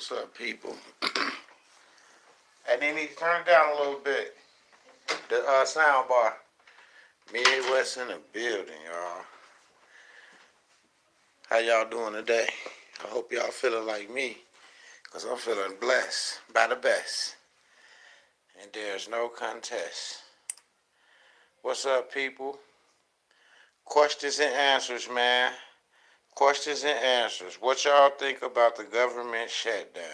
What's up, people? And they need to turn it down a little bit. The sound bar. Midwest in the building, y'all. How y'all doing today? I hope y'all feeling like me, because I'm feeling blessed by the best. And there's no contest. What's up, people? Questions and answers, man. Questions and answers. What y'all think about the government shutdown?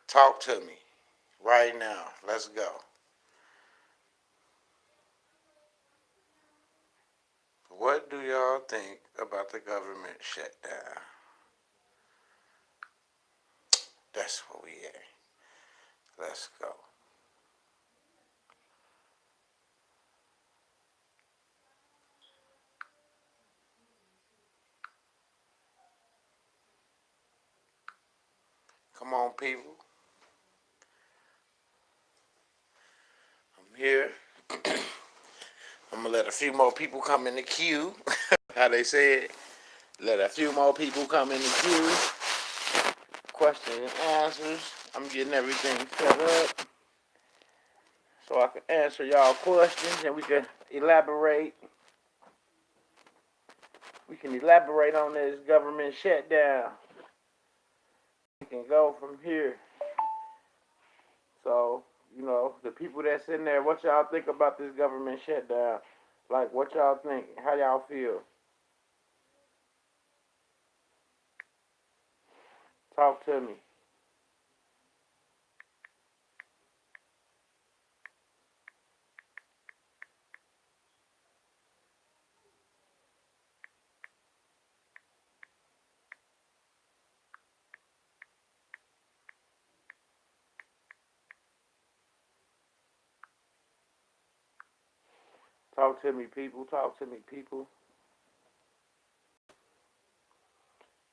Talk to me right now. Let's go. What do y'all think about the government shutdown? That's what we at. Let's go. Come on, people. I'm here. I'm going to let a few more people come in the queue. How they say it. Let a few more people come in the queue. Questions and answers. I'm getting everything set up so I can answer y'all questions and we can elaborate. We can elaborate on this government shutdown. We can go from here. So, the people that's in there, what y'all think about this government shutdown? Like, what y'all think? How y'all feel? Talk to me. Talk to me, people. Talk to me, people.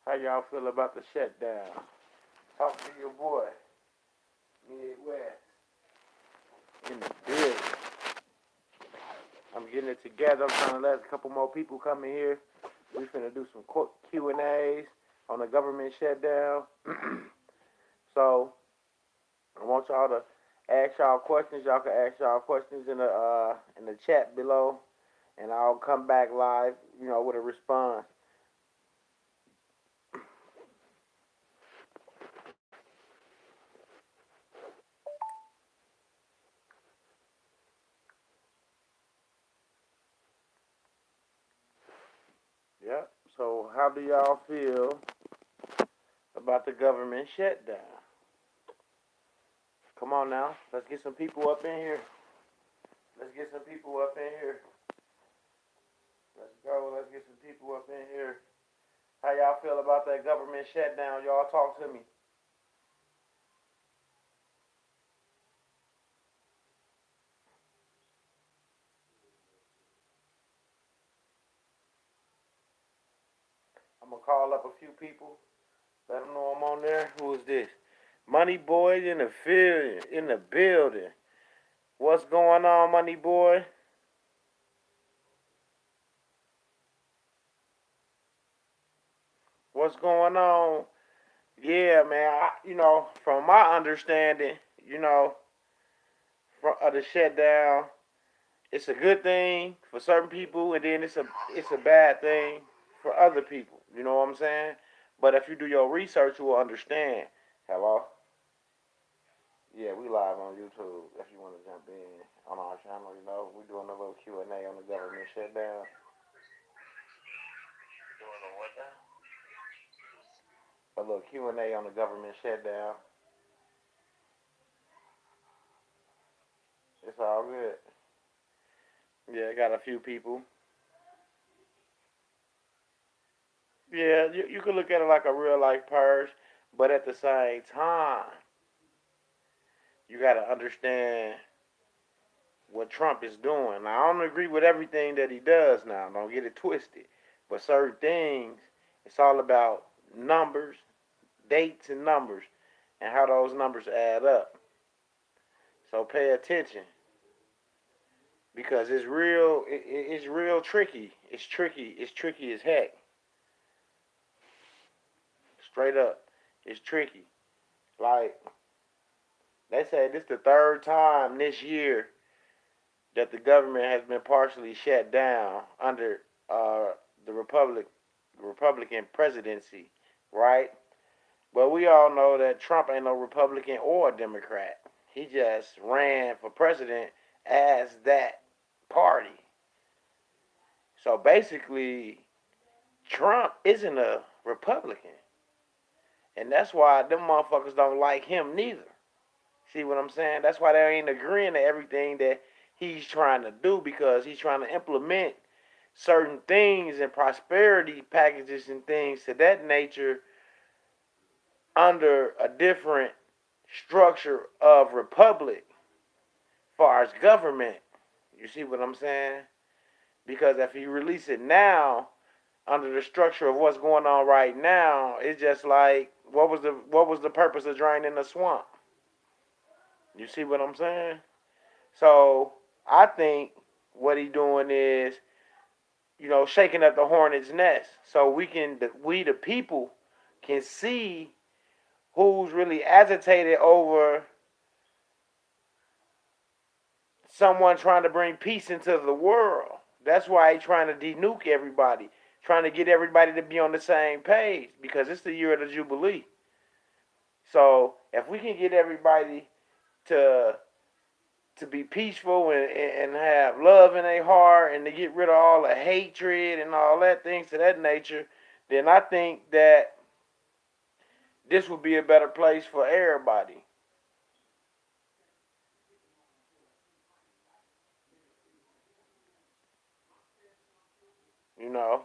How y'all feel about the shutdown? Talk to your boy. Midwest. In the building. I'm getting it together. I'm trying to let a couple more people come in here. We finna do some Q&As on the government shutdown. So, I want y'all to ask y'all questions. Y'all can ask y'all questions in the chat below, and I'll come back live, with a response. Yep. So, how do y'all feel about the government shutdown? Come on now, let's get some people up in here. Let's get some people up in here. Let's go. Let's get some people up in here. How y'all feel about that government shutdown? Y'all talk to me. I'm going to call up a few people. Let them know I'm on there. Who is this? Money Boy in the field, in the building. What's going on, Money Boy? What's going on? Yeah, man. From my understanding, of the shutdown, it's a good thing for certain people, and then it's a bad thing for other people. You know what I'm saying? But if you do your research, you will understand. Hello? Yeah, we live on YouTube. If you want to jump in on our channel, we doing a little Q&A on the government shutdown. Doing a what now? A little Q&A on the government shutdown. It's all good. Yeah, I got a few people. Yeah, you can look at it like a real life purge, but at the same time, you got to understand what Trump is doing. Now, I don't agree with everything that he does now. Don't get it twisted. But certain things, it's all about numbers, dates, and numbers, and how those numbers add up. So pay attention because it's real. It's real tricky. It's tricky. It's tricky as heck. Straight up, it's tricky. Like, they say this is the third time this year that the government has been partially shut down under uh, the Republican presidency, right? But we all know that Trump ain't no Republican or Democrat. He just ran for president as that party. So basically, Trump isn't a Republican. And that's why them motherfuckers don't like him neither. See what I'm saying? That's why they ain't agreeing to everything that he's trying to do, because he's trying to implement certain things and prosperity packages and things to that nature under a different structure of republic as far as government. You see what I'm saying? Because if he release it now under the structure of what's going on right now, it's just like what was the purpose of draining the swamp? You see what I'm saying? So I think what he doing is, shaking up the hornet's nest, so we the people can see who's really agitated over someone trying to bring peace into the world. That's why he's trying to denuke everybody, trying to get everybody to be on the same page, because it's the year of the Jubilee. So if we can get everybody to be peaceful and have love in their heart, and to get rid of all the hatred and all that things to that nature, then I think that this would be a better place for everybody. You know,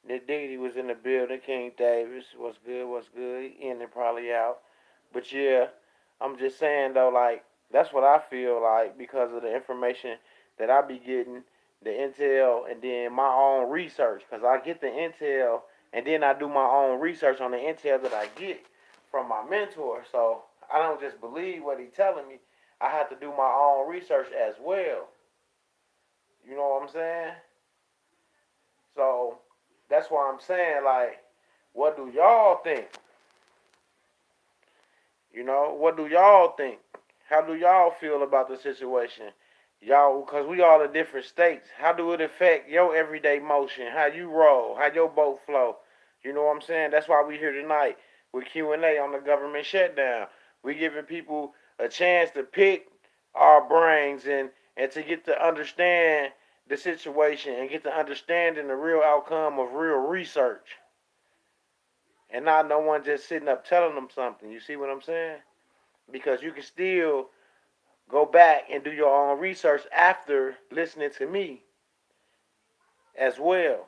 the Diggity was in the building. King Davis, what's good? What's good? He in and probably out. But yeah, I'm just saying though, like, that's what I feel like, because of the information that I be getting, the intel, and then my own research. Cause I get the intel, and then I do my own research on the intel that I get from my mentor. So I don't just believe what he's telling me. I have to do my own research as well. You know what I'm saying? So that's why I'm saying, like, what do y'all think? What do y'all think? How do y'all feel about the situation? Y'all, because we all in different states. How do it affect your everyday motion? How you roll? How your boat flow? You know what I'm saying? That's why we here tonight with Q&A on the government shutdown. We giving people a chance to pick our brains and to get to understand the situation and get to understanding the real outcome of real research, and not no one just sitting up telling them something. You see what I'm saying? Because you can still go back and do your own research after listening to me as well.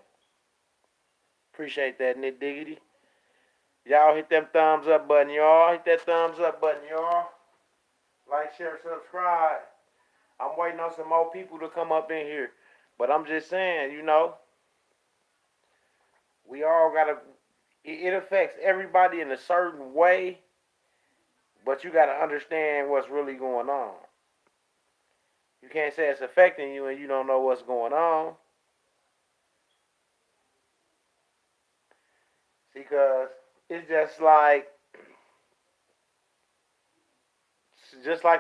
Appreciate that, Nick Diggity. Y'all hit them thumbs up button, y'all. Hit that thumbs up button, y'all. Like, share, subscribe. I'm waiting on some more people to come up in here. But I'm just saying, we all gotta, it affects everybody in a certain way, but you gotta understand what's really going on. You can't say it's affecting you and you don't know what's going on. Because it's just like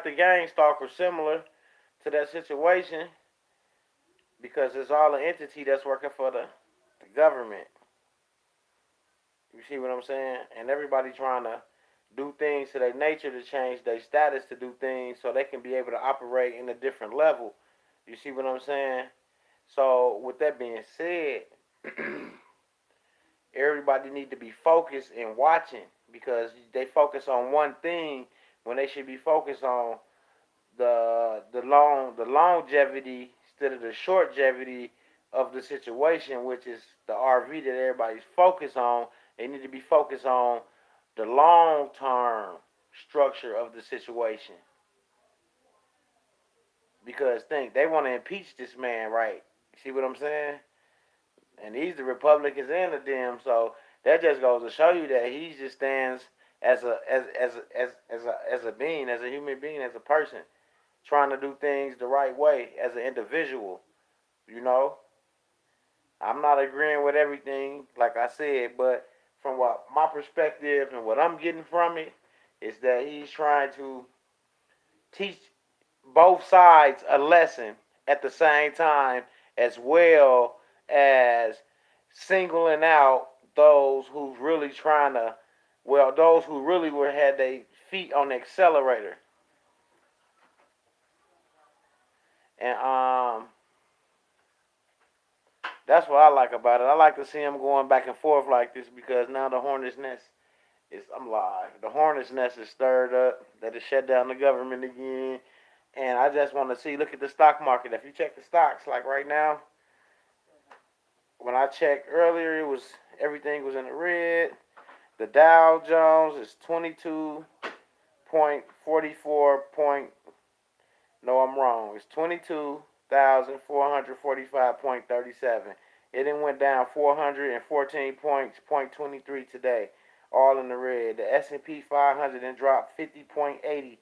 the gang stalker, similar to that situation, because it's all an entity that's working for the government. You see what I'm saying? And everybody trying to do things to their nature to change their status, to do things so they can be able to operate in a different level. You see what I'm saying? So with that being said, everybody need to be focused and watching, because they focus on one thing when they should be focused on the longevity instead of the shortgevity of the situation, which is the RV that everybody's focused on. They need to be focused on the long term structure of the situation, because think they want to impeach this man, right? See what I'm saying? And he's the Republicans and the Dems, so that just goes to show you that he just stands as a being, as a human being, as a person, trying to do things the right way as an individual, you know. I'm not agreeing with everything, like I said, but from what my perspective and what I'm getting from it is that he's trying to teach both sides a lesson at the same time, as well as singling out those who's really trying to, well, those who really were had their feet on the accelerator. And that's what I like about it. I like to see him going back and forth like this because now the hornet's nest is, I'm live. The hornet's nest is stirred up. That has shut down the government again. And I just want to see, look at the stock market. If you check the stocks, like right now, when I checked earlier, it was everything was in the red. The Dow Jones is 22.44 point. No, I'm wrong. It's 22,445.37. It then went down 414 points, 0.23 today, all in the red. The S&P 500 then dropped 50.80.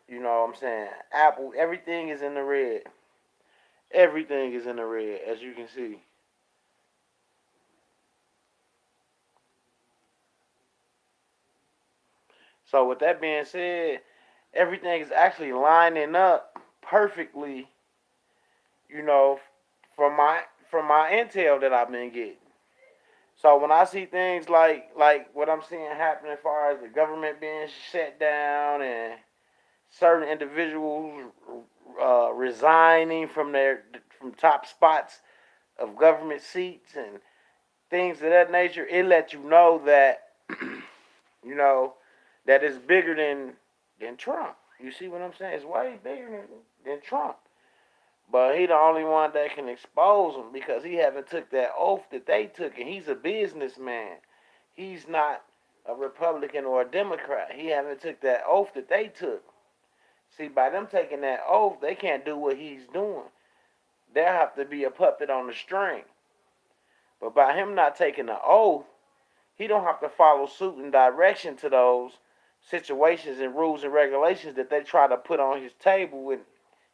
You know what I'm saying? Apple, everything is in the red. Everything is in the red, as you can see. So with that being said, everything is actually lining up perfectly, you know, from my intel that I've been getting. So when I see things like what I'm seeing happen as far as the government being shut down and certain individuals resigning from top spots of government seats and things of that nature, it lets you know that you know that it's bigger than Trump. You see what I'm saying? It's way bigger than Trump. But he the only one that can expose them because he haven't took that oath that they took, and he's a businessman. He's not a Republican or a Democrat. He haven't took that oath that they took. See, by them taking that oath, they can't do what he's doing. They'll have to be a puppet on the string. But by him not taking the oath, he don't have to follow suit and direction to those situations and rules and regulations that they try to put on his table and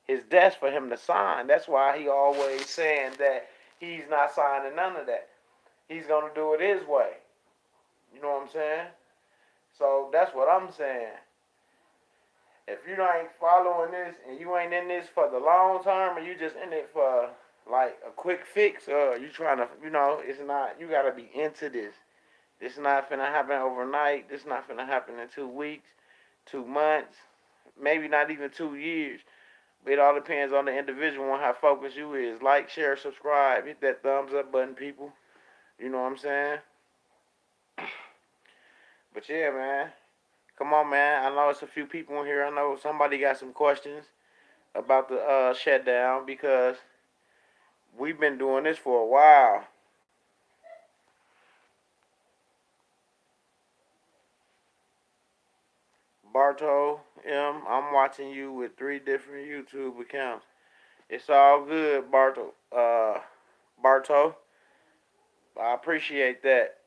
his desk for him to sign. That's why he always saying that he's not signing none of that. He's gonna do it his way. You know what I'm saying? So that's what I'm saying. If you ain't following this and you ain't in this for the long term, and you just in it for like a quick fix, or you trying to, it's not. You gotta be into this. This not finna happen overnight. This not finna happen in 2 weeks, 2 months, maybe not even 2 years. It all depends on the individual and how focused you is. Like, share, subscribe, hit that thumbs up button, people. You know what I'm saying? But yeah, man. Come on, man. I know it's a few people in here. I know somebody got some questions about the shutdown because we've been doing this for a while. Barto M, I'm watching you with 3 different YouTube accounts. It's all good, Barto. I appreciate that.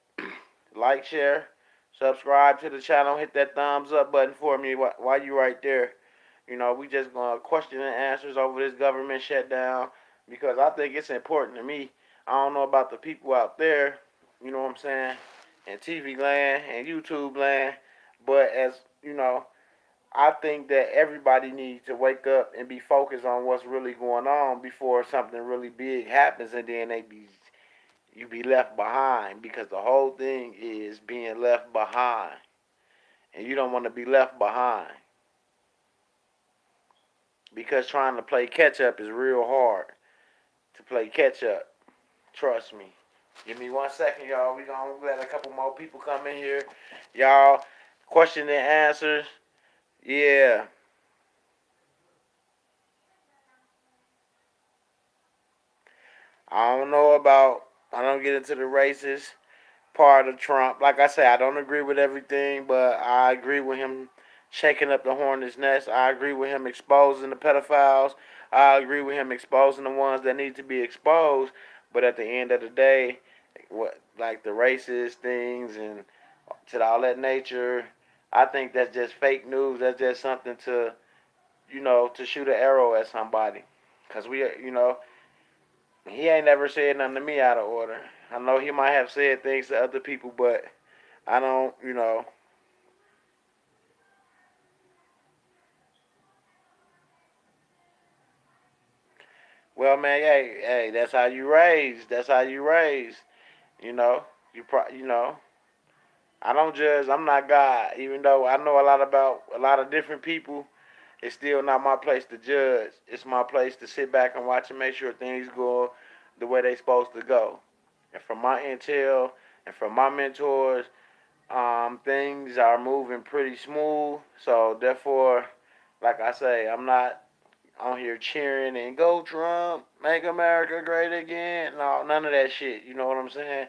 Like, share, subscribe to the channel, hit that thumbs up button for me while you right there. We just gonna question and answers over this government shutdown because I think it's important to me. I don't know about the people out there, you know what I'm saying, in TV land and YouTube land, but as I think that everybody needs to wake up and be focused on what's really going on before something really big happens, and then you be left behind because the whole thing is being left behind, and you don't want to be left behind because trying to play catch up is real hard to play catch up. Trust me. Give me 1 second, y'all. We gonna let a couple more people come in here, y'all. Question and answers. Yeah. I don't know about. I don't get into the racist part of Trump. Like I say, I don't agree with everything, but I agree with him shaking up the hornet's nest. I agree with him exposing the pedophiles. I agree with him exposing the ones that need to be exposed. But at the end of the day, what like the racist things and to all that nature, I think that's just fake news. That's just something to to shoot an arrow at somebody. Cause we He ain't never said nothing to me out of order. I know he might have said things to other people, but I don't, you know. Well, man, hey, that's how you raise. That's how you raise. You know, you know. I don't judge. I'm not God, even though I know a lot about a lot of different people. It's still not my place to judge. It's my place to sit back and watch and make sure things go the way they supposed to go. And from my intel and from my mentors, things are moving pretty smooth. So therefore, like I say, I'm not on here cheering and go Trump, make America great again. No, none of that shit. You know what I'm saying?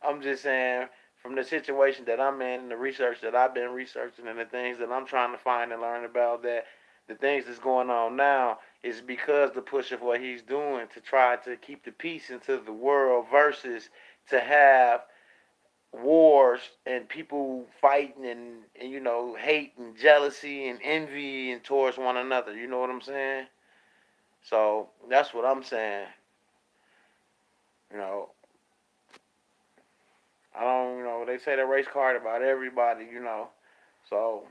I'm just saying from the situation that I'm in and the research that I've been researching and the things that I'm trying to find and learn about, that the things that's going on now is because the push of what he's doing to try to keep the peace into the world versus to have wars and people fighting and you know hate and jealousy and envy and towards one another. You know what I'm saying? So that's what I'm saying. You know, I don't. You know, they say the race card about everybody. You know, so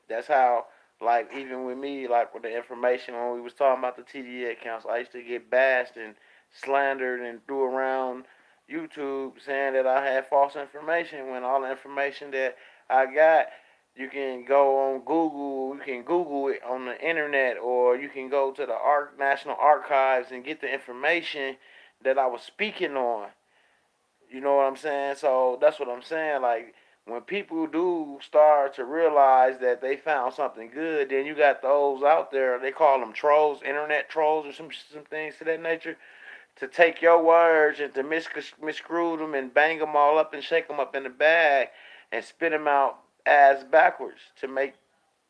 that's how. Like even with me, like with the information when we was talking about the TDA accounts, I used to get bashed and slandered and threw around YouTube saying that I had false information when all the information that I got, you can go on Google, you can Google it on the internet, or you can go to the National Archives and get the information that I was speaking on. You know what I'm saying? So that's what I'm saying. Like when people do start to realize that they found something good, then you got those out there. They call them trolls, internet trolls, or some things to that nature. To take your words and to miscrew them and bang them all up and shake them up in the bag and spit them out ass backwards to make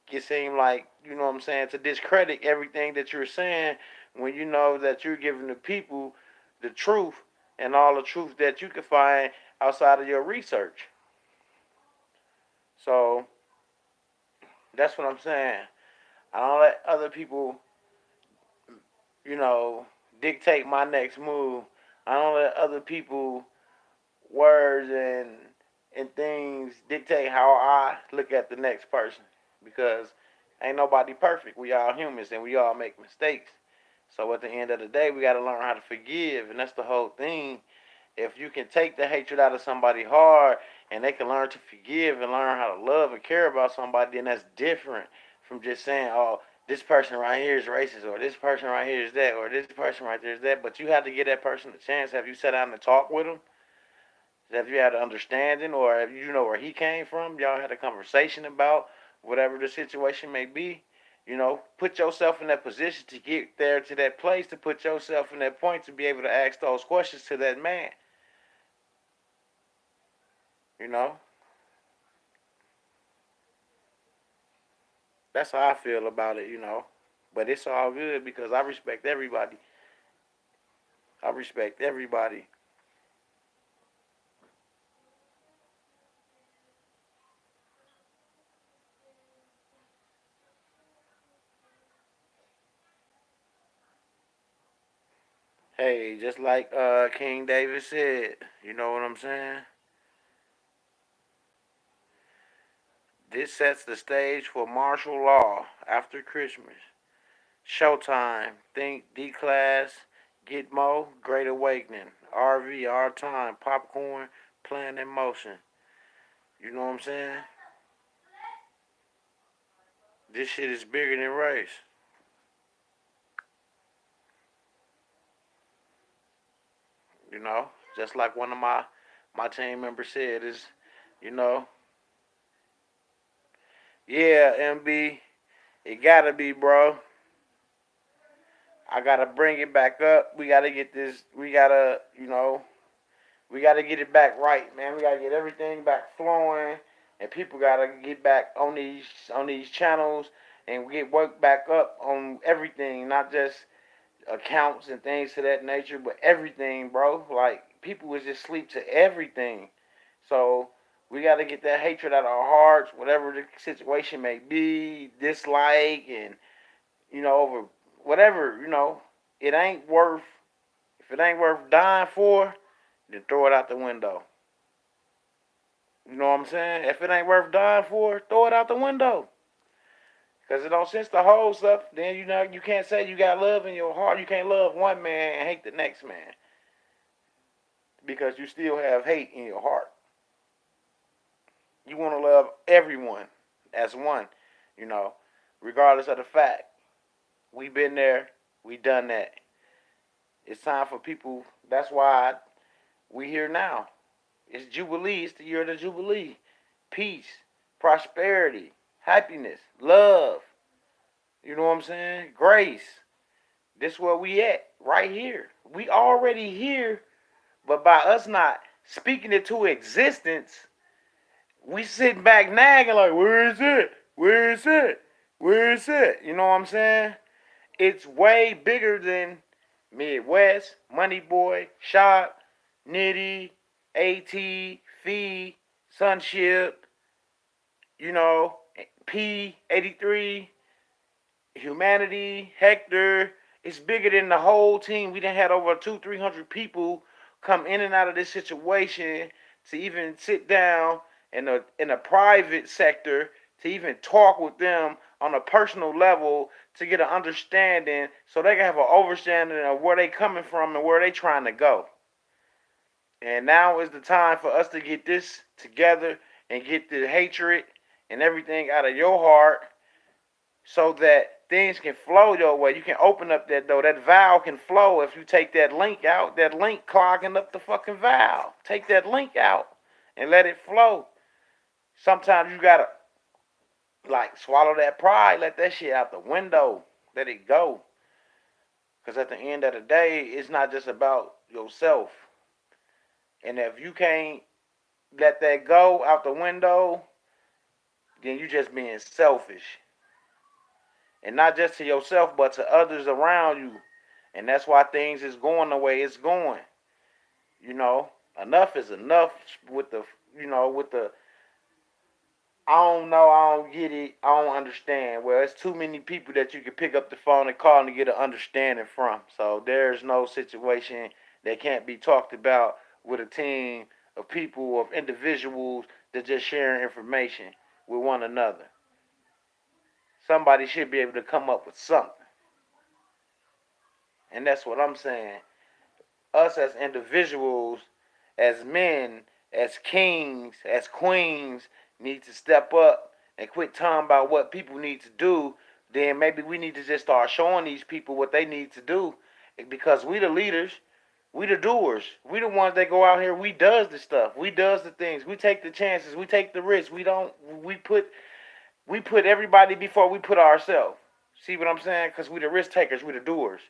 it seem like you know what I'm saying, to discredit everything that you're saying when you know that you're giving the people the truth and all the truth that you can find outside of your research. So that's what I'm saying. I don't let other people, you know, dictate my next move. I don't let other people words and things dictate how I look at the next person because ain't nobody perfect. We all humans and we all make mistakes. So at the end of the day, we got to learn how to forgive, and that's the whole thing. If you can take the hatred out of somebody hard, and they can learn to forgive and learn how to love and care about somebody, then that's different from just saying, "Oh, this person right here is racist," or "This person right here is that," or "This person right there is that." But you have to give that person a chance. Have you sat down and talked with them? Have you had an understanding, or have you know where he came from? Y'all had a conversation about whatever the situation may be. You know, put yourself in that position to get there to that place, to put yourself in that point to be able to ask those questions to that man. You know, that's how I feel about it. You know, but it's all good because I respect everybody. I respect everybody. Hey, just like King David said, you know what I'm saying? This sets the stage for martial law after Christmas. Showtime, Think, D Class, Gitmo, Great Awakening, RV, Our Time, Popcorn, Plan in Motion. You know what I'm saying? This shit is bigger than race. You know, just like one of my team members said is, you know, yeah, MB, it gotta be, bro. I gotta bring it back up. We gotta get this. We gotta, you know, we got to get it back right, man. We got to get everything back flowing, and people got to get back on these channels and get work back up on everything, not just accounts and things to that nature, but everything, bro. Like people was just sleep to everything. So we got to get that hatred out of our hearts, whatever the situation may be, dislike, and you know over whatever, you know, it ain't worth If it ain't worth dying for, then throw it out the window. You know what I'm saying? If it ain't worth dying for, throw it out the window. Because it don't sense to hold stuff. Then you can't say you got love in your heart. You can't love one man and hate the next man. Because you still have hate in your heart. You want to love everyone as one, you know, regardless of the fact. We been there, we done that. It's time for people. That's why we here now. It's Jubilee. It's the year of the Jubilee. Peace, prosperity, happiness, love. You know what I'm saying? Grace. This is where we at, right here. We already here, but by us not speaking it to existence, we sitting back nagging like, where is it? Where is it? Where is it? You know what I'm saying? It's way bigger than Midwest, Money Boy, Shop, Nitty, AT, Fee, Sunship, you know, P83, Humanity, Hector. It's bigger than the whole team. We done had over 200-300 people come in and out of this situation to even sit down in a private sector to even talk with them on a personal level to get an understanding so they can have an understanding of where they coming from and where they trying to go. And now is the time for us to get this together and get the hatred and everything out of your heart so that things can flow your way. You can open up that door. That valve can flow if you take that link out. That link clogging up the fucking valve. Take that link out and let it flow. Sometimes you gotta like swallow that pride. Let that shit out the window. Let it go. Because at the end of the day, it's not just about yourself. And if you can't let that go out the window, then you just being selfish. And not just to yourself, but to others around you. And that's why things is going the way it's going. You know, enough is enough with the, with the, I don't know, I don't get it, I don't understand. Well, it's too many people that you can pick up the phone and call and get an understanding from. So there's no situation that can't be talked about with a team of people, of individuals that just sharing information with one another. Somebody should be able to come up with something. And that's what I'm saying. Us as individuals, as men, as kings, as queens, need to step up and quit talking about what people need to do. Then maybe we need to just start showing these people what they need to do. Because we the leaders, we the doers. We the ones that go out here, we does the stuff. We does the things. We take the chances. We take the risks. We put everybody before we put ourselves. See what I'm saying? Because we the risk takers, we the doers.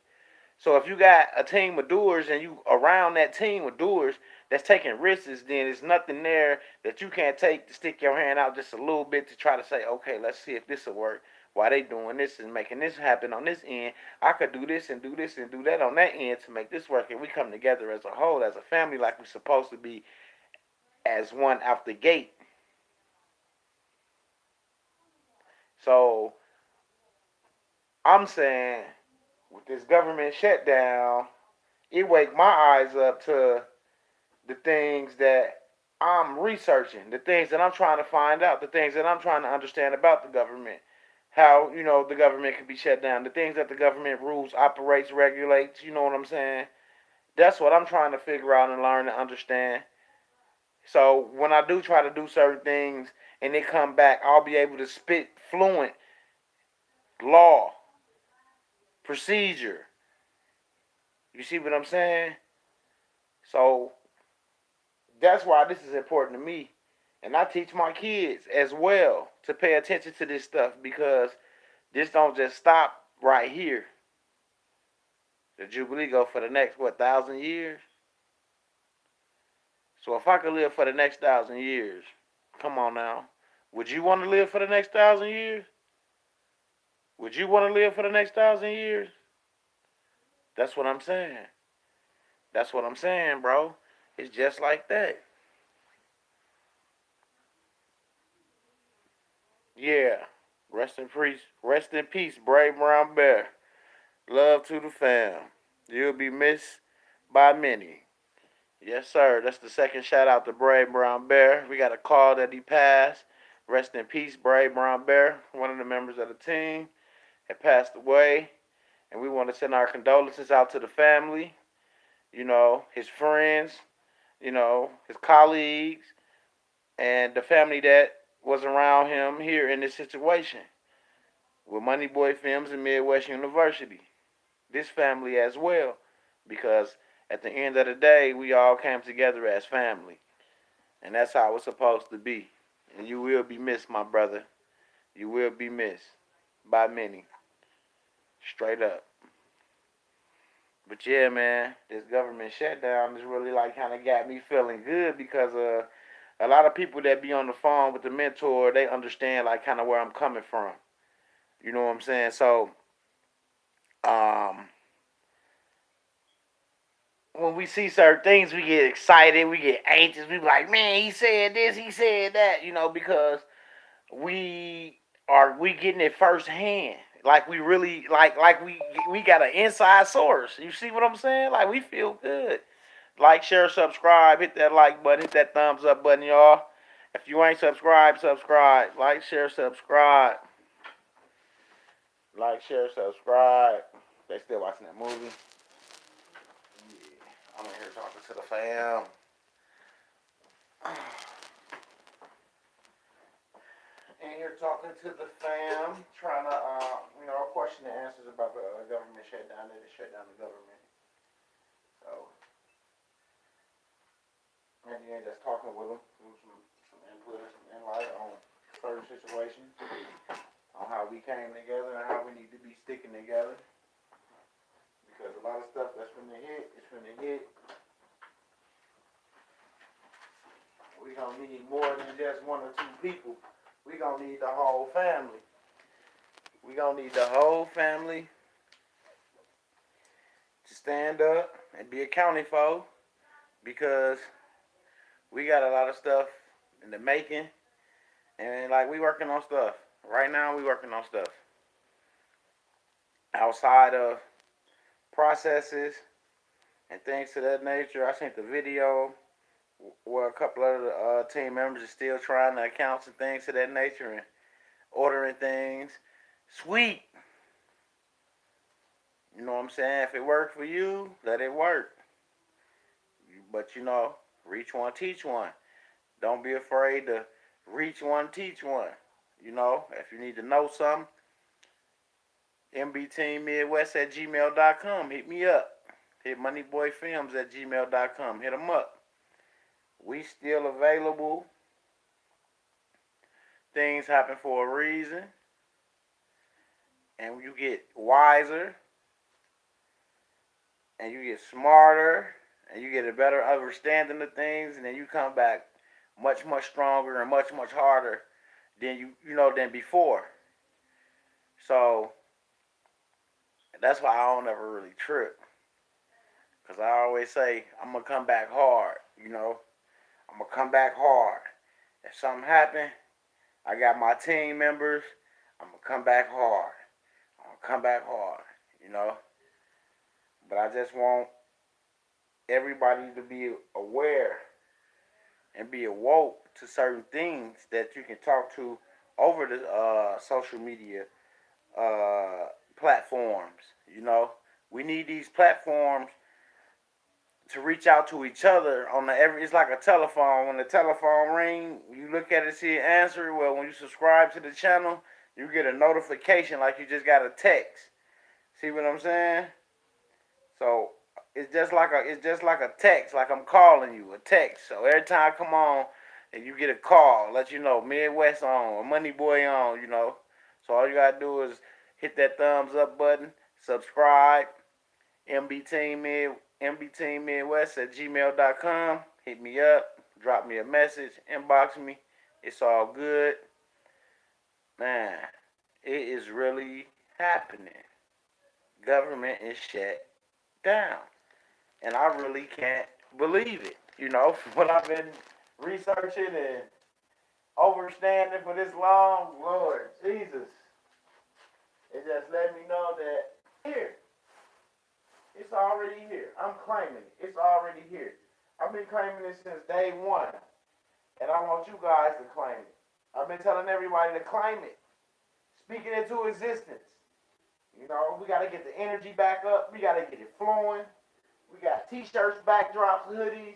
So if you got a team of doers and you around that team of doers that's taking risks, then there's nothing there that you can't take to stick your hand out just a little bit to try to say, okay, let's see if this will work. Why they doing this and making this happen on this end, I could do this and do this and do that on that end to make this work. And we come together as a whole, as a family, like we're supposed to be, as one out the gate. So I'm saying with this government shutdown, it wake my eyes up to the things that I'm researching, the things that I'm trying to find out, the things that I'm trying to understand about the government. How, the government can be shut down, the things that the government rules, operates, regulates, you know what I'm saying? That's what I'm trying to figure out and learn and understand. So when I do try to do certain things and they come back, I'll be able to spit fluent law, procedure. You see what I'm saying? So that's why this is important to me. And I teach my kids as well to pay attention to this stuff because this don't just stop right here. The Jubilee go for the next, 1,000 years? So if I could live for the next 1,000 years, come on now. Would you want to live for the next 1,000 years? Would you want to live for the next 1,000 years? That's what I'm saying. That's what I'm saying, bro. It's just like that. Yeah. Rest in peace, Brave Brown Bear. Love to the fam. You'll be missed by many. Yes, sir. That's the second shout out to Brave Brown Bear. We got a call that he passed. Rest in peace, Brave Brown Bear. One of the members of the team had passed away. And we want to send our condolences out to the family, his friends, his colleagues, and the family that was around him here in this situation with Money Boy Films and Midwest University. This family as well, because at the end of the day, we all came together as family, and that's how it's supposed to be. And you will be missed, my brother. You will be missed by many, straight up. But yeah, man, this government shutdown has really like kind of got me feeling good because a lot of people that be on the phone with the mentor, they understand like kind of where I'm coming from. You know what I'm saying? So, um, when we see certain things, we get excited, we get anxious. We be like, man, he said this, he said that, because we getting it firsthand. Like we really like we got an inside source. You see what I'm saying? Like we feel good. Like, share, subscribe, hit that like button, hit that thumbs up button, y'all. If you ain't subscribed, subscribe. Like, share, subscribe. Like, share, subscribe. They still watching that movie? Yeah, I'm in here talking to the fam. In here talking to the fam, trying to, question and answers about the government shutdown. They just shut down the government. So, and then just talking with them, some input, some insight on certain situations, on how we came together and how we need to be sticking together. Because a lot of stuff that's finna hit is finna hit. We gonna need more than just one or two people. We gonna need the whole family. We gonna need the whole family to stand up and be accounted for, because we got a lot of stuff in the making, and like we working on stuff. Right now we working on stuff. Outside of processes and things to that nature, I seen the video where a couple of the team members are still trying to accounts and things to that nature and ordering things. Sweet. You know what I'm saying? If it worked for you, let it work. But reach one, teach one. Don't be afraid to reach one, teach one. If you need to know something, mbteammidwest at gmail.com. Hit me up. Hit moneyboyfilms at gmail.com. Hit them up. We still available. Things happen for a reason. And you get wiser. And you get smarter. And you get a better understanding of things. And then you come back much, much stronger and much, much harder than than before. So that's why I don't ever really trip. Because I always say, I'm going to come back hard, I'm going to come back hard. If something happen, I got my team members, I'm going to come back hard. I'm going to come back hard, But I just want everybody to be aware and be awoke to certain things that you can talk to over the social media platforms, We need these platforms to reach out to each other on it's like a telephone. When the telephone ring, you look at it, see it answer. Well, when you subscribe to the channel, you get a notification like you just got a text. See what I'm saying? So it's just like a text, like I'm calling you, a text. So every time I come on and you get a call, let you know Midwest on or Money Boy on, So all you gotta do is hit that thumbs up button, subscribe, MB Midwest at gmail.com. Hit me up, drop me a message, inbox me. It's all good. Man, it is really happening. Government is shut down. And I really can't believe it. What I've been researching and understanding for this long, Lord Jesus. It just let me know that here. It's already here. I'm claiming it. It's already here. I've been claiming it since day one. And I want you guys to claim it. I've been telling everybody to claim it. Speaking it into existence. You know, we got to get the energy back up. We got to get it flowing. We got t-shirts, backdrops, hoodies.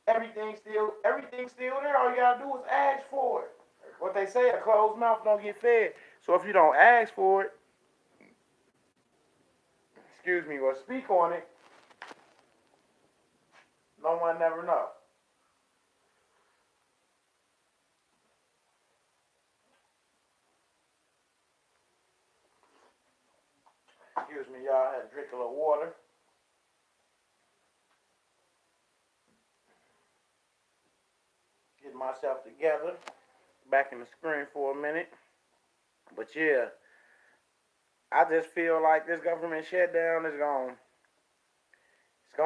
Everything's still there. All you got to do is ask for it. What they say, a closed mouth don't get fed. So if you don't ask for it, or speak on it, no one never know. Excuse me, y'all. I had to drink a little water. Get myself together. Back in the screen for a minute. But yeah, I just feel like this government shutdown is gonna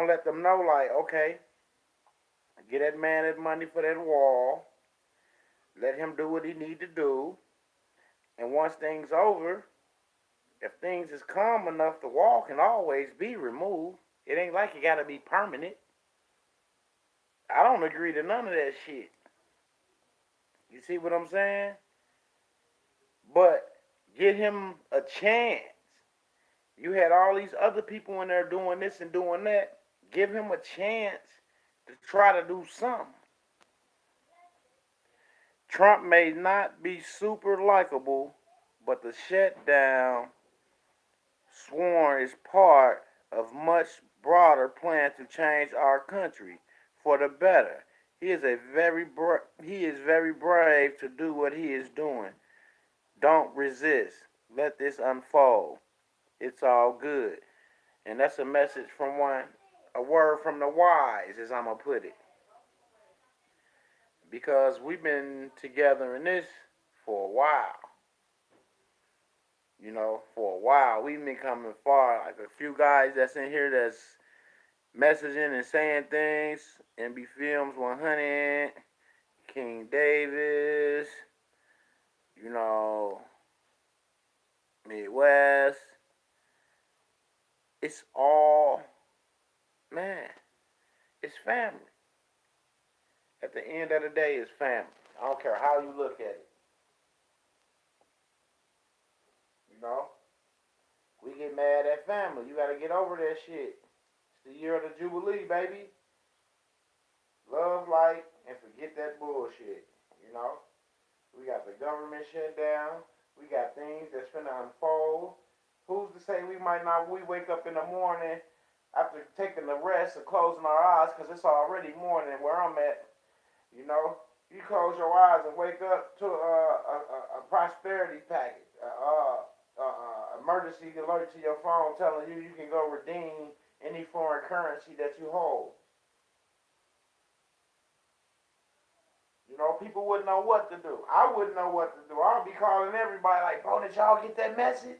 let them know, like, okay, get that man that money for that wall. Let him do what he need to do. And once things over, if things is calm enough, the wall can always be removed. It ain't like it gotta be permanent. I don't agree to none of that shit. You see what I'm saying? But give him a chance. You had all these other people in there doing this and doing that. Give him a chance to try to do something. Trump may not be super likable, but the shutdown sworn is part of much broader plan to change our country for the better. He is very brave to do what he is doing. Don't resist. Let this unfold. It's all good. And that's a message from a word from the wise, as I'm going to put it. Because we've been together in this for a while. You know, for a while. We've been coming far. Like a few guys that's in here that's messaging and saying things. MB Films 100, King Davis, you know, Midwest. It's all, man, it's family. At the end of the day, it's family. I don't care how you look at it. You know? We get mad at family. You gotta get over that shit. It's the year of the Jubilee, baby. Love light and forget that bullshit. You know? We got the government shut down. We got things that's finna unfold. Who's to say we wake up in the morning after taking the rest of closing our eyes, because it's already morning where I'm at. You know, you close your eyes and wake up to a prosperity package, emergency alert to your phone telling you can go redeem any foreign currency that you hold. You know, people wouldn't know what to do. I wouldn't know what to do. I'll be calling everybody like, bro, did y'all get that message?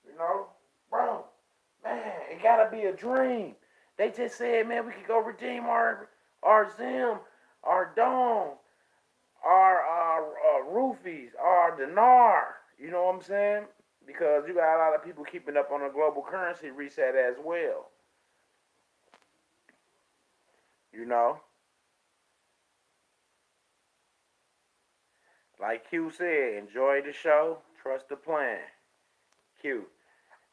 You know, bro, man, it gotta be a dream. They just said, man, we could go redeem our Zim, our Dome, our Roofies, our Dinar. You know what I'm saying? Because you got a lot of people keeping up on the global currency reset as well. You know? Like Q said, enjoy the show, trust the plan. Q.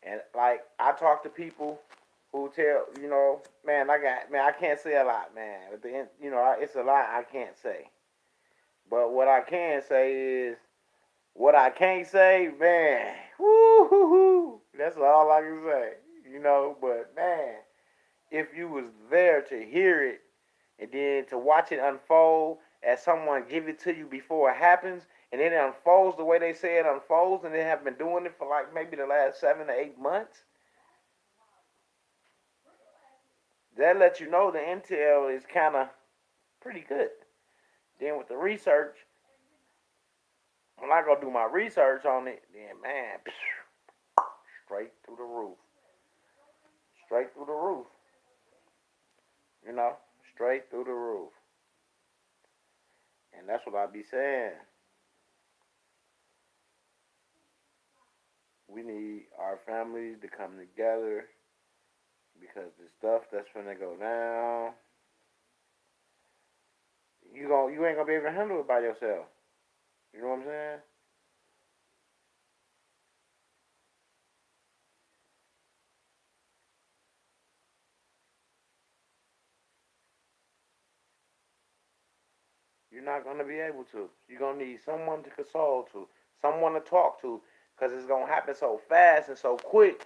And like I talk to people who tell, you know, man, I can't say a lot, man. At the end, you know, it's a lot I can't say. But what I can say is, what I can't say, man, woo-hoo-hoo, that's all I can say, you know. But man, if you was there to hear it and then to watch it unfold as someone give it to you before it happens, and then it unfolds the way they say it unfolds, and they have been doing it for like maybe the last 7 to 8 months, that lets you know the intel is kind of pretty good. Then with the research, when I go do my research on it, then man, straight through the roof. Straight through the roof. You know, straight through the roof. And that's what I be saying. families to come together because the stuff that's gonna go down, you ain't gonna be able to handle it by yourself. You know what I'm saying? You're not gonna be able to. You're gonna need someone to console to, someone to talk to, because it's gonna happen so fast and so quick,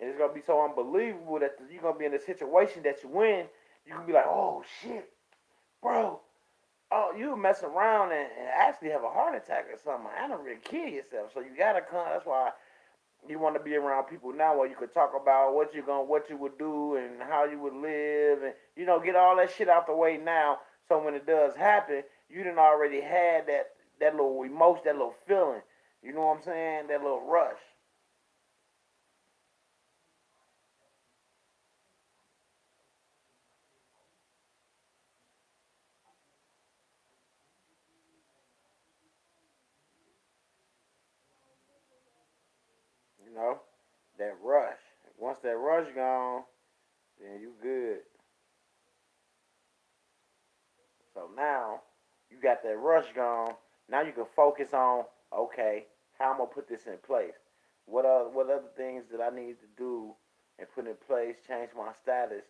and it's gonna be so unbelievable that you're gonna be in a situation that you in. You can be like, oh shit, bro. Oh, you mess around and actually have a heart attack or something, and really kill yourself. So you gotta come. That's why you want to be around people now where you could talk about what you would do, and how you would live, and get all that shit out the way now. So when it does happen, you done already had that little emotion, that little feeling. You know what I'm saying? That little rush. You know that rush. Once that rush gone, then you good. So now you got that rush gone. Now you can focus on, okay, how I'm gonna put this in place. What other things that I need to do and put in place, change my status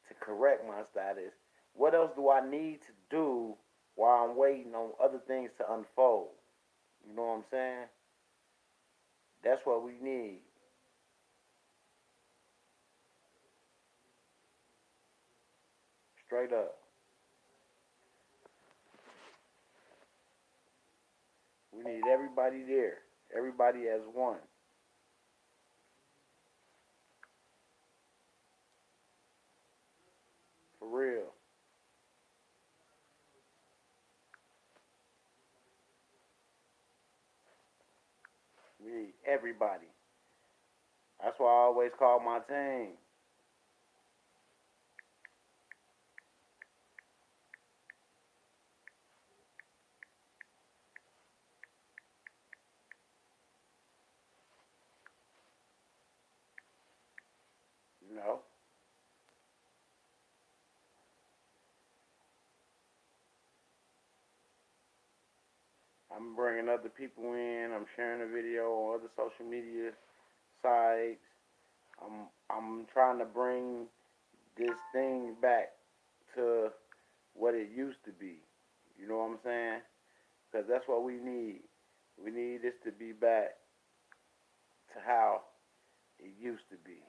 to correct my status. What else do I need to do while I'm waiting on other things to unfold? You know what I'm saying? That's what we need. Straight up. We need everybody there. Everybody as one. For real. We need everybody. That's why I always call my team. You know, I'm bringing other people in. I'm sharing the video on other social media sites. I'm trying to bring this thing back to what it used to be. You know what I'm saying? Because that's what we need. We need this to be back to how it used to be.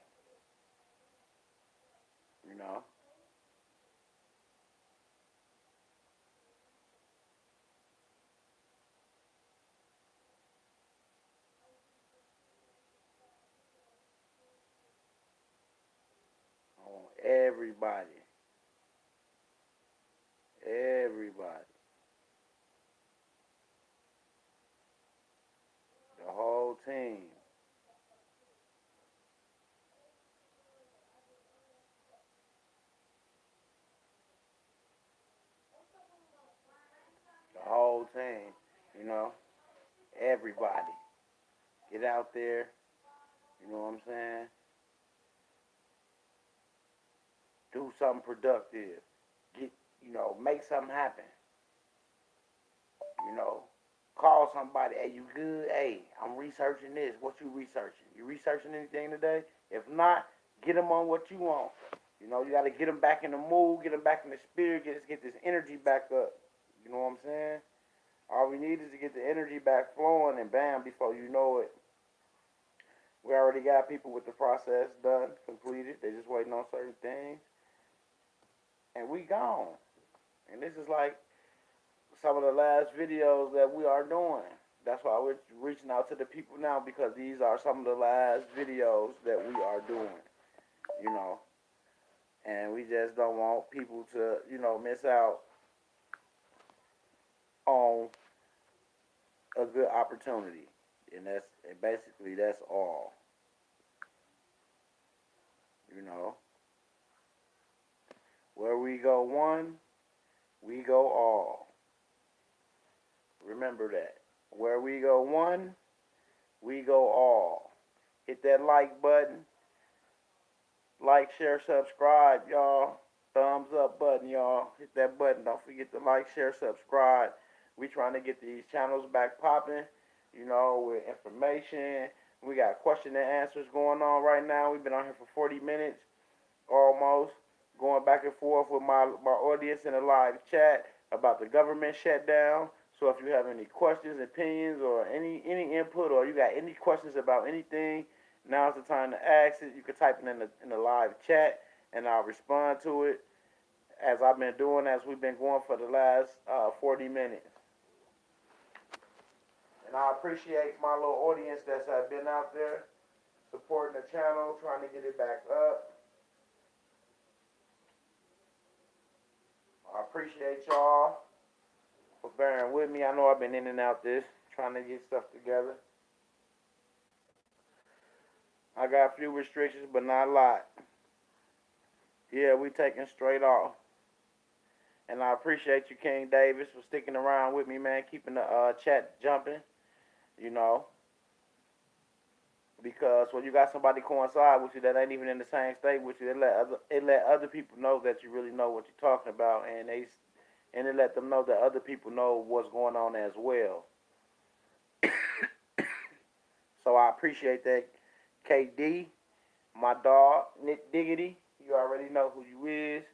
You know, I want everybody, everybody, the whole team, the whole team. You know, everybody get out there. You know what I'm saying? Do something productive. Get make something happen. You know, call somebody. Hey, you good? Hey, I'm researching this. What you researching? You researching anything today? If not, get them on what you want. You got to get them back in the mood, get them back in the spirit, get this energy back up. You know what I'm saying? All we need is to get the energy back flowing, and bam, before you know it, we already got people with the process done, completed. They just waiting on certain things, and we gone. And this is like some of the last videos that we are doing. That's why we're reaching out to the people now, because these are some of the last videos that we are doing. You know, and we just don't want people to miss out on a good opportunity. And basically that's all. You know, where we go one, we go all. Remember that. Where we go one, we go all. Hit that like button. Like, share, subscribe, y'all. Thumbs up button, y'all. Hit that button. Don't forget to like, share, subscribe. We trying to get these channels back popping, with information. We got question and answers going on right now. We've been on here for 40 minutes almost, going back and forth with my audience in a live chat about the government shutdown. So if you have any questions, opinions, or any input, or you got any questions about anything, now's the time to ask it. You can type it in the live chat, and I'll respond to it as I've been doing, as we've been going for the last 40 minutes. And I appreciate my little audience that's been out there supporting the channel, trying to get it back up. I appreciate y'all for bearing with me. I know I've been in and out this, trying to get stuff together. I got a few restrictions, but not a lot. Yeah, we taking straight off. And I appreciate you, King Davis, for sticking around with me, man, keeping the chat jumping, because when you got somebody coincide with you that ain't even in the same state with you, it let other people know that you really know what you're talking about, and it let them know that other people know what's going on as well. So I appreciate that, KD, my dog, Nick Diggity. You already know who you is.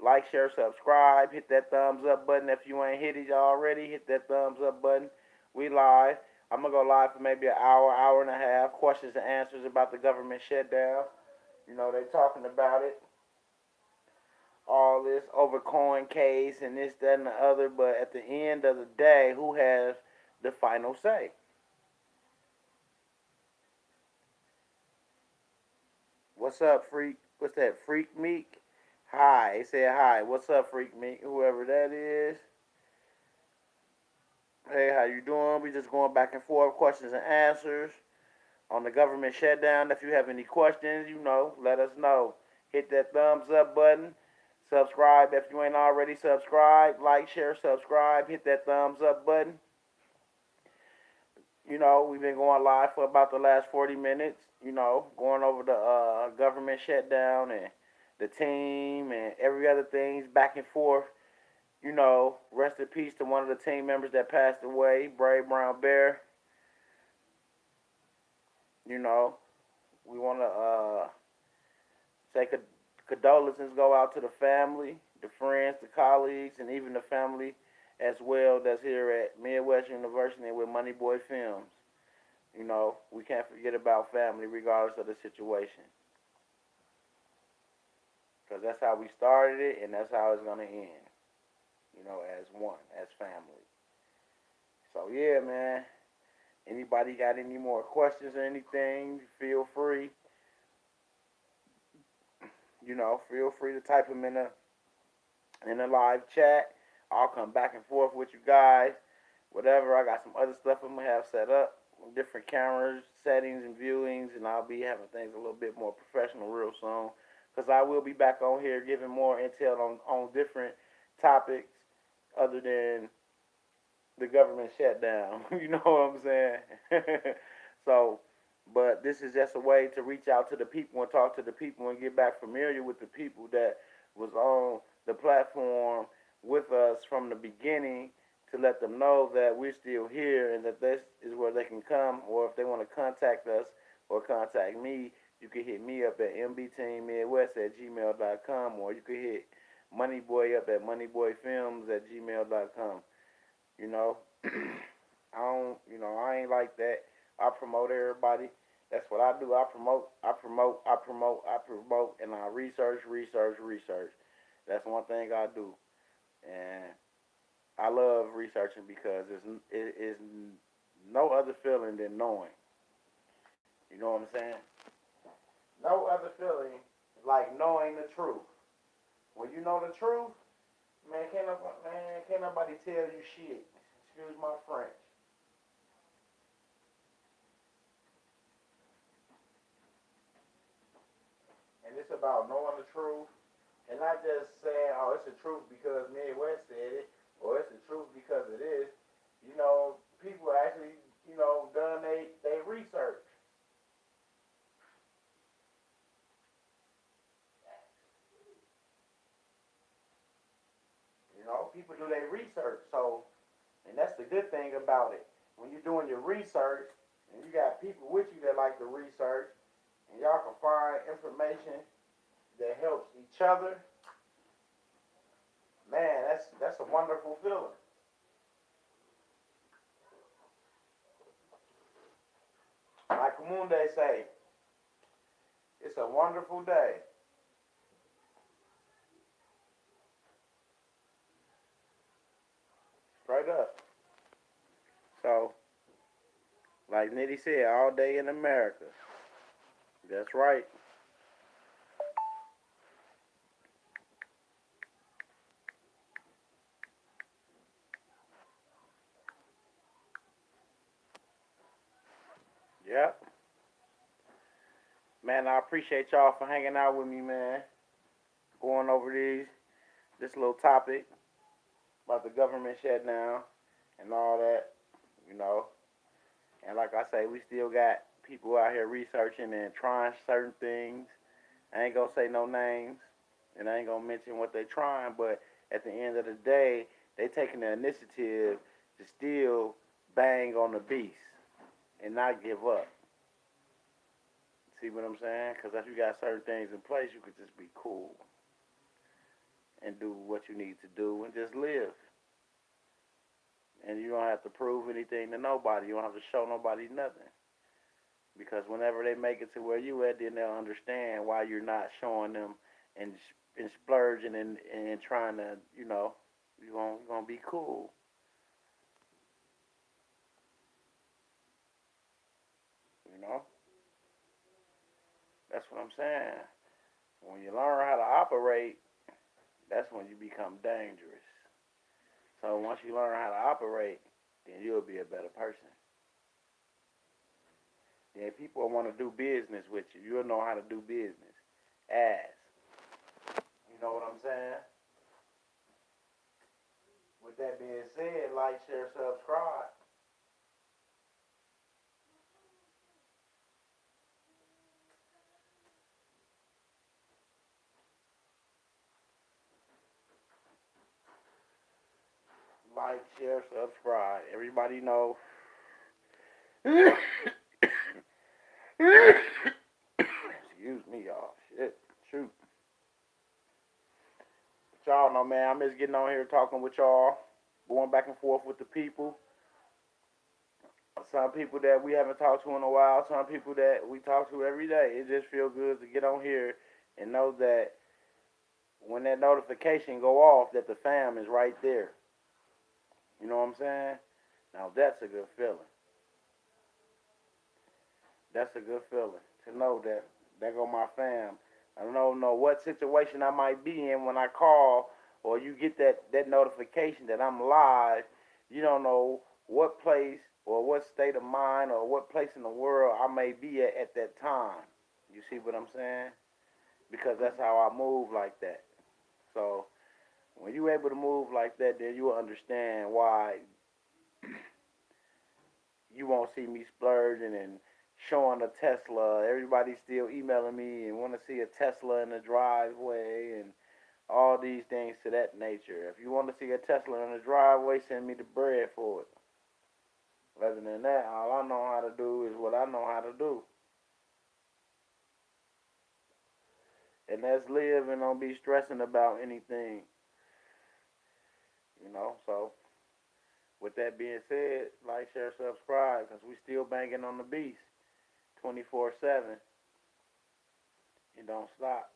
Like, share, subscribe. Hit that thumbs up button if you ain't hit it already. Hit that thumbs up button. We live. I'm going to go live for maybe an hour and a half. Questions and answers about the government shutdown. They talking about it. All this over coin case and this, that, and the other. But at the end of the day, who has the final say? What's up, Freak? What's that, Freak Meek? Hi. He said hi. What's up, Freak Meek? Whoever that is. Hey, how you doing? We just going back and forth, questions and answers on the government shutdown. If you have any questions, let us know. Hit that thumbs up button. Subscribe if you ain't already subscribed. Like, share, subscribe. Hit that thumbs up button. We've been going live for about the last 40 minutes, going over the government shutdown and the team and every other things back and forth. Rest in peace to one of the team members that passed away, Brave Brown Bear. We want to say condolences go out to the family, the friends, the colleagues, and even the family as well that's here at Midwest University with Money Boy Films. We can't forget about family regardless of the situation. Because that's how we started it, and that's how it's going to end. As one, as family. So, yeah, man. Anybody got any more questions or anything, feel free. Feel free to type them in the live chat. I'll come back and forth with you guys. Whatever, I got some other stuff I'm going to have set up. Different cameras, settings, and viewings, and I'll be having things a little bit more professional real soon. Because I will be back on here giving more intel on different topics other than the government shutdown. You know what I'm saying? So, but this is just a way to reach out to the people and talk to the people and get back familiar with the people that was on the platform with us from the beginning, to let them know that we're still here and that this is where they can come, or if they want to contact us or contact me, you can hit me up at mbteammidwest@gmail.com, or you can hit Moneyboy up at moneyboyfilms@gmail.com. I ain't like that. I promote everybody. That's what I do. I promote, and I research. That's one thing I do. And I love researching because it is no other feeling than knowing. You know what I'm saying? No other feeling like knowing the truth. When you know the truth, man, can't nobody tell you shit. Excuse my French. And it's about knowing the truth, and not just saying, oh, it's the truth because Midwest said it, or it's the truth because it is. People actually, done they research. people do their research. So, and that's the good thing about it. When you're doing your research, and you got people with you that like to research, and y'all can find information that helps each other, man, that's a wonderful feeling. Like Kamunde say, it's a wonderful day. Straight up. So, like Nitty said, all day in America. That's right. Yep. Man, I appreciate y'all for hanging out with me, man. Going over this little topic about the government shutdown and all that, you know. And like I say, we still got people out here researching and trying certain things. I ain't gonna say no names, and I ain't gonna mention what they trying, but at the end of the day, they taking the initiative to still bang on the beast and not give up. See what I'm saying? Because if you got certain things in place, you could just be cool and do what you need to do and just live. And you don't have to prove anything to nobody. You don't have to show nobody nothing. Because whenever they make it to where you at, then they'll understand why you're not showing them and splurging and trying to, you're gonna be cool. You know, that's what I'm saying. When you learn how to operate, that's when you become dangerous. So once you learn how to operate, then you'll be a better person. Then people want to do business with you. You'll know how to do business. Ask. You know what I'm saying? With that being said, like, share, subscribe. Like, share, subscribe. Everybody know. Excuse me, y'all. Shit. Shoot. But y'all know, man, I miss getting on here talking with y'all, going back and forth with the people. Some people that we haven't talked to in a while, some people that we talk to every day. It just feels good to get on here and know that when that notification go off, that the fam is right there. You know what I'm saying? Now that's a good feeling. That's a good feeling to know that there go my fam. I don't know what situation I might be in when I call or you get that notification that I'm live. You don't know what place or what state of mind or what place in the world I may be at that time. You see what I'm saying? Because that's how I move like that. So when you're able to move like that, then you will understand why you won't see me splurging and showing a Tesla. Everybody's still emailing me and want to see a Tesla in the driveway and all these things to that nature. If you want to see a Tesla in the driveway, send me the bread for it. Other than that, all I know how to do is what I know how to do. And that's live and don't be stressing about anything. So with that being said, like, share, subscribe, because we still banging on the beast 24/7. It don't stop.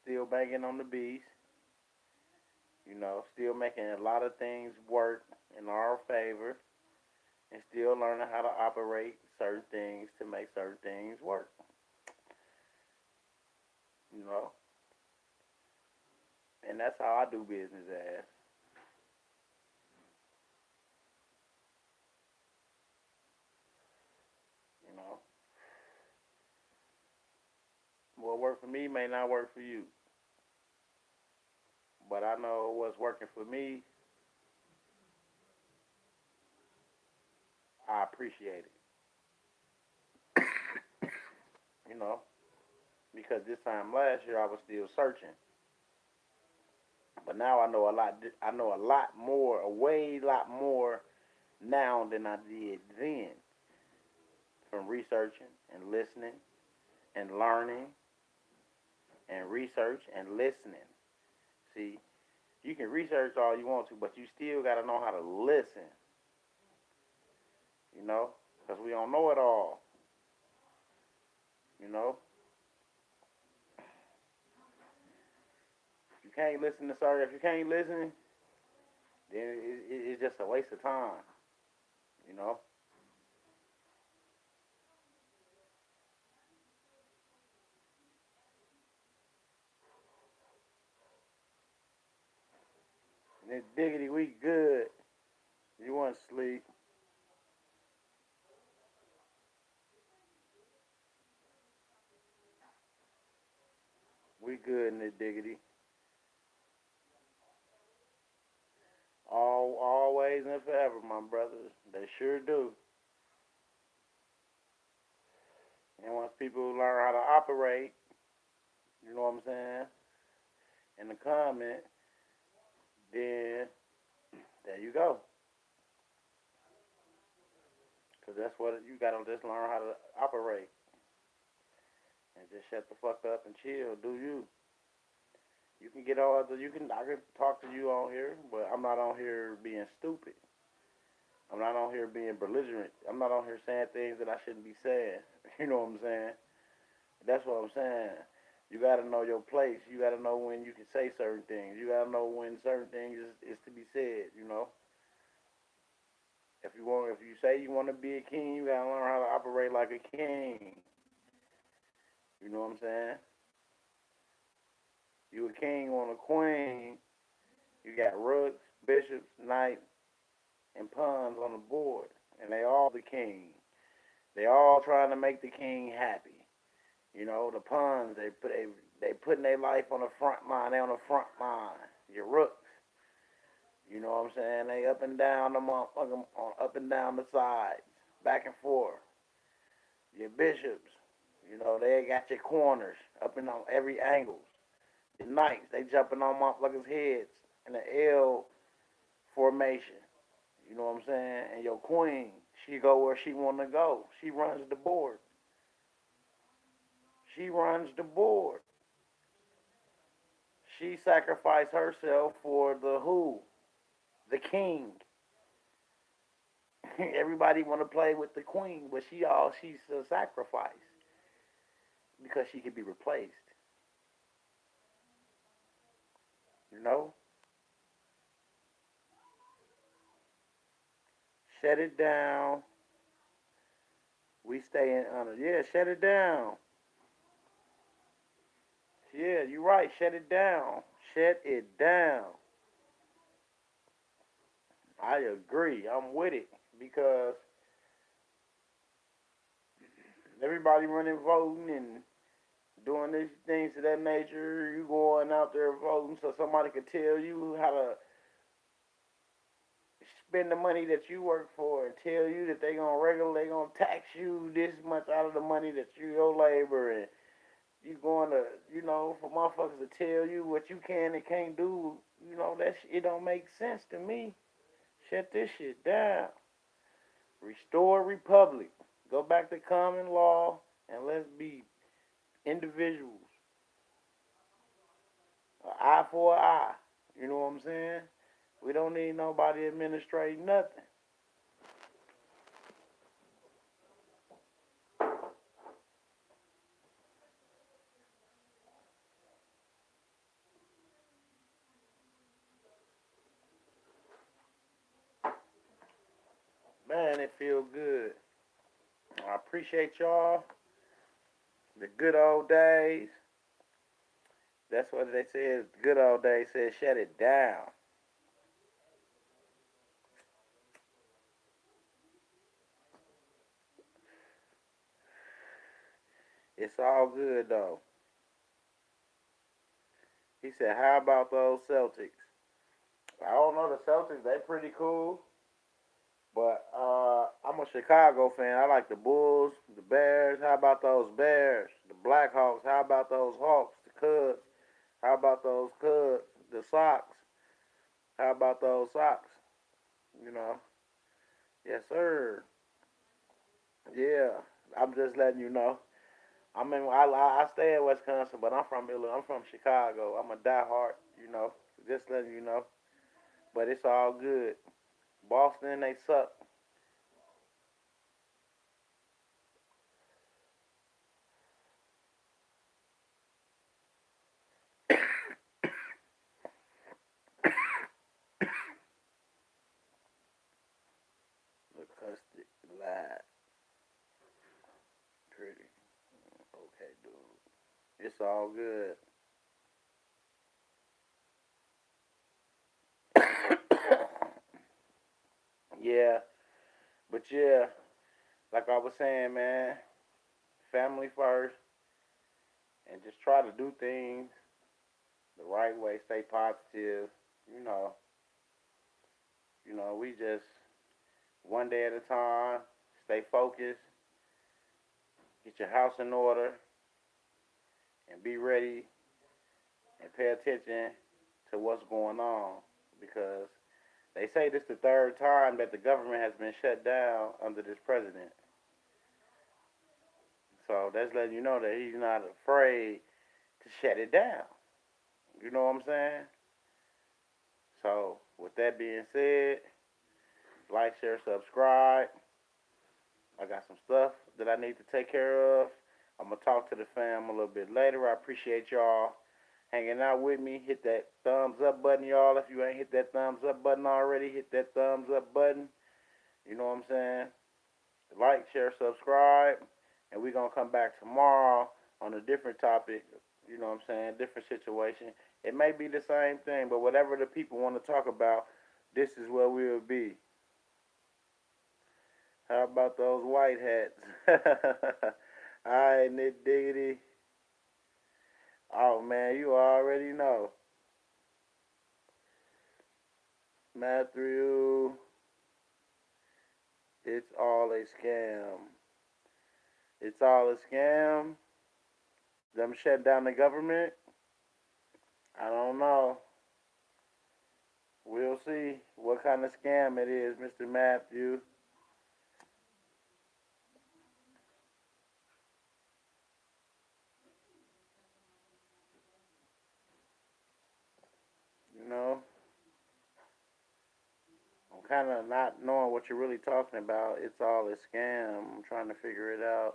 Still banging on the beast. Still making a lot of things work in our favor and still learning how to operate certain things to make certain things work. You know, and that's how I do business as. You know, what work for me may not work for you, but I know what's working for me. I appreciate it. You know, because this time last year I was still searching. But now I know a lot. I know a lot more, a way lot more now than I did then, from researching and listening and learning and research and listening. See, you can research all you want to, but you still got to know how to listen. You know, because we don't know it all. You know, if you can't listen to sorry, if you can't listen, then it's just a waste of time. You know. And it's diggity, we good. You want to sleep? We good in this diggity. Always and forever, my brothers. They sure do. And once people learn how to operate, you know what I'm saying, in the comment, then there you go. Because that's what you got to just learn how to operate. And just shut the fuck up and chill. Do you? You can get all the, I can talk to you on here, but I'm not on here being stupid. I'm not on here being belligerent. I'm not on here saying things that I shouldn't be saying. You know what I'm saying? That's what I'm saying. You got to know your place. You got to know when you can say certain things. You got to know when certain things is to be said. You know, if you say you want to be a king, you got to learn how to operate like a king. You know what I'm saying? You a king on a queen. You got rooks, bishops, knights, and pawns on the board, and they all the king. They all trying to make the king happy. You know, the pawns they putting their life on the front line. They on the front line. Your rooks. You know what I'm saying? They up and down the motherfucker, up and down the sides, back and forth. Your bishops, you know, they got your corners up and on every angle. Your knights, they jumping on motherfuckers' heads in the L formation. You know what I'm saying? And your queen, she go where she want to go. She runs the board. She runs the board. She sacrificed herself for the who? The king. Everybody want to play with the queen, but she's a sacrifice because she can be replaced. You know, shut it down. We stay in honor. Yeah, shut it down. Yeah, you're right. Shut it down. Shut it down. I agree. I'm with it because everybody running voting and doing these things of that nature. You going out there voting so somebody could tell you how to spend the money that you work for and tell you that they gonna tax you this much out of the money that you your labor and you going to for motherfuckers to tell you what you can and can't do. That it don't make sense to me. Shut this shit down. Restore republic. Go back to common law and let's be individuals. An eye for an eye. You know what I'm saying? We don't need nobody administrating nothing. Man, it feels good. I appreciate y'all. The good old days. That's what they said. Good old days said shut it down. It's all good though. He said, how about those Celtics? I don't know the Celtics. They pretty cool. But I'm a Chicago fan. I like the Bulls, the Bears. How about those Bears? The Blackhawks. How about those Hawks? The Cubs. How about those Cubs? The Sox. How about those socks? You know? Yes, sir. Yeah. I'm just letting you know. I stay in Wisconsin, but I'm from Illinois. I'm from Chicago. I'm a diehard, you know. Just letting you know. But it's all good. Boston, they suck. The custard lied. Pretty. Okay, dude. It's all good. Yeah. But yeah, like I was saying, man, family first, and just try to do things the right way. Stay positive. You know, we just one day at a time. Stay focused. Get your house in order, and be ready and pay attention to what's going on because they say this the third time that the government has been shut down under this president. So that's letting you know that he's not afraid to shut it down. You know what I'm saying? So with that being said, like, share, subscribe. I got some stuff that I need to take care of. I'm gonna talk to the fam a little bit later. I appreciate y'all hanging out with me. Hit that thumbs up button, y'all. If you ain't hit that thumbs up button already, hit that thumbs up button. You know what I'm saying? Like, share, subscribe. And we're going to come back tomorrow on a different topic. You know what I'm saying? Different situation. It may be the same thing, but whatever the people want to talk about, this is where we'll be. How about those white hats? All right, Nick Diggity. Oh, man, you already know. Matthew, it's all a scam. It's all a scam. Them shut down the government. I don't know. We'll see what kind of scam it is, Mr. Matthew. You know, I'm kind of not knowing what you're really talking about. It's all a scam. I'm trying to figure it out.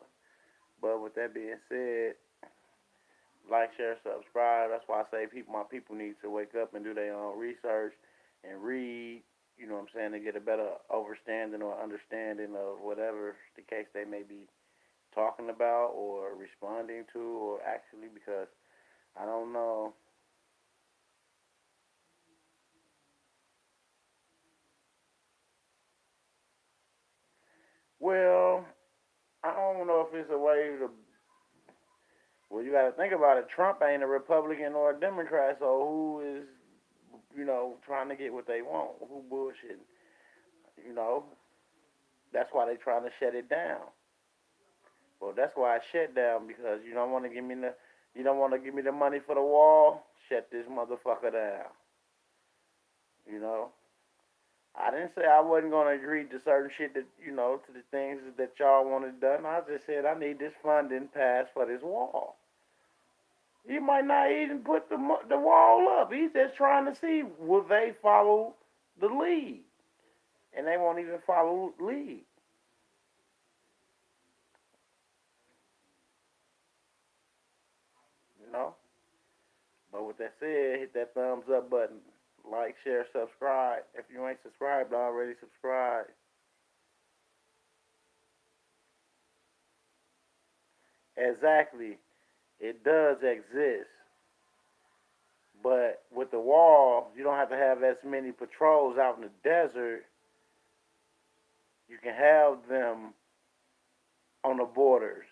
But with that being said, like, share, subscribe. That's why I say my people need to wake up and do their own research and read. You know what I'm saying, to get a better understanding or understanding of whatever the case they may be talking about or responding to, or actually, because I don't know. Well, I don't know if it's a way to. Well, you got to think about it. Trump ain't a Republican or a Democrat, so who is, trying to get what they want? Who bullshitting? You know, that's why they trying to shut it down. Well, that's why I shut down, because you don't want to give me the money for the wall. Shut this motherfucker down. You know, I didn't say I wasn't gonna agree to certain shit that to the things that y'all wanted done. I just said I need this funding passed for this wall. He might not even put the wall up. He's just trying to see will they follow the lead, and they won't even follow lead. You know. But with that said, hit that thumbs up button, like, share, subscribe. If you ain't subscribed already, subscribe. Exactly, it does exist. But with the wall, you don't have to have as many patrols out in the desert. You can have them on the borders.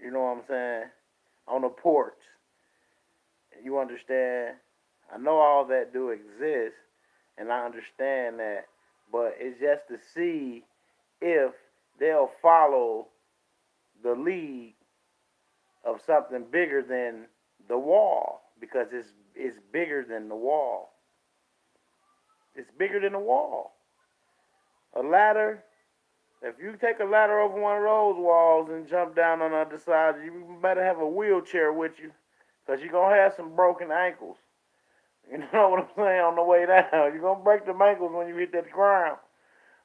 You know what I'm saying? On the ports. You understand? I know all that do exist, and I understand that, but it's just to see if they'll follow the lead of something bigger than the wall, because it's bigger than the wall. It's bigger than a wall. A ladder, if you take a ladder over one of those walls and jump down on the other side, you better have a wheelchair with you, because you're going to have some broken ankles. You know what I'm saying? On the way down. You're going to break them ankles when you hit that ground.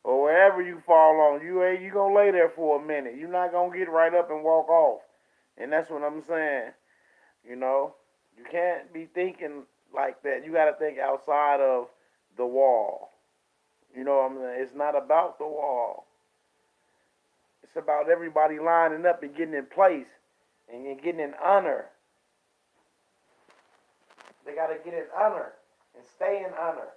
Or wherever you fall on. You going to lay there for a minute. You're not going to get right up and walk off. And that's what I'm saying. You know? You can't be thinking like that. You got to think outside of the wall. You know what I'm saying? It's not about the wall. It's about everybody lining up and getting in place and getting in honor. They got to get in honor and stay in honor.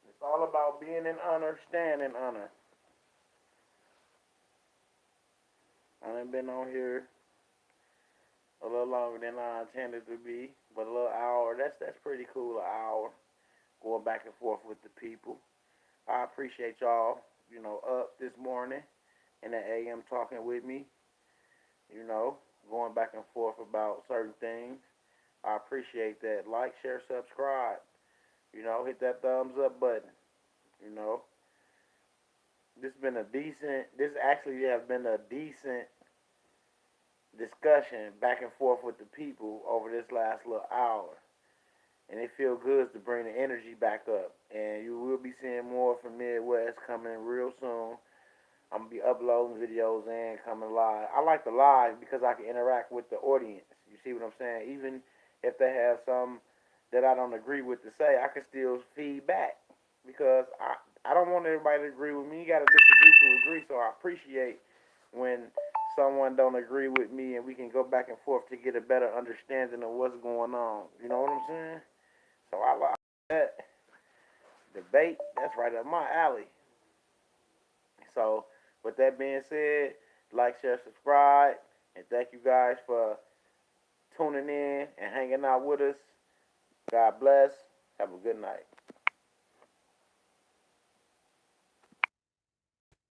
It's all about being in honor, staying in honor. I done been on here a little longer than I intended to be, but a little hour, that's pretty cool, an hour, going back and forth with the people. I appreciate y'all, up this morning in the AM talking with me, going back and forth about certain things. I appreciate that. Like, share, subscribe. Hit that thumbs up button. You know, this actually has been a decent discussion back and forth with the people over this last little hour. And it feels good to bring the energy back up. And you will be seeing more from Midwest coming real soon. I'm going to be uploading videos and coming live. I like the live because I can interact with the audience. You see what I'm saying? Even if they have some that I don't agree with to say, I can still feed back. Because I don't want everybody to agree with me. You got to disagree to agree. So I appreciate when someone don't agree with me and we can go back and forth to get a better understanding of what's going on. You know what I'm saying? So I like that. Debate, that's right up my alley. So with that being said, like, share, subscribe, and thank you guys for tuning in and hanging out with us. God bless. Have a good night.